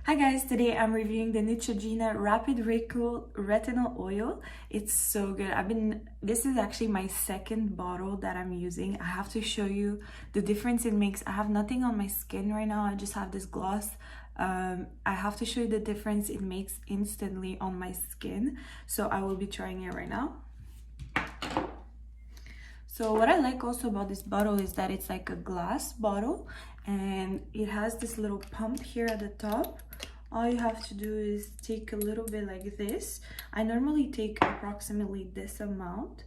Hi guys, today I'm reviewing the Neutrogena Rapid Wrinkle Retinol Oil. It's so good. This is actually my second bottle that I'm using. I have to show you the difference it makes. I have nothing on my skin right now. I just have this gloss. I have to show you the difference it makes instantly on my skin. So I will be trying it right now. So what I like also about this bottle is that it's like a glass bottle and it has this little pump here at the top. All you have to do is take a little bit like this. I normally take approximately this amount.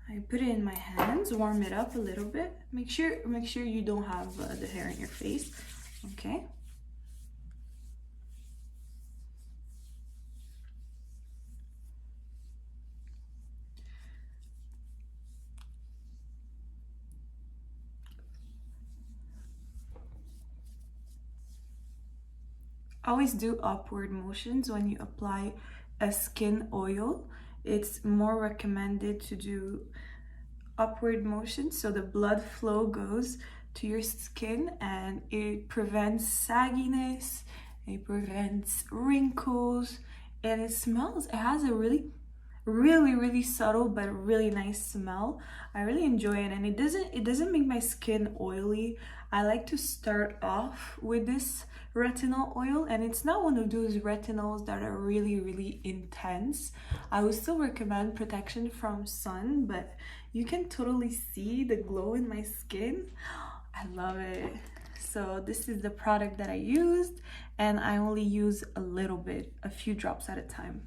I put it in my hands, warm it up a little bit. Make sure you don't have the hair in your face. Okay. Always do upward motions when you apply a skin oil. It's more recommended to do upward motions so the blood flow goes to your skin and it prevents sagginess, it prevents wrinkles, and it has a really subtle but really nice smell. I really enjoy it, and it doesn't make my skin oily. I like to start off with this retinol oil, and it's not one of those retinols that are really intense. I would still recommend protection from sun, but you can totally see the glow in my skin. I love it. So this is the product that I used, and I only use a little bit, a few drops at a time.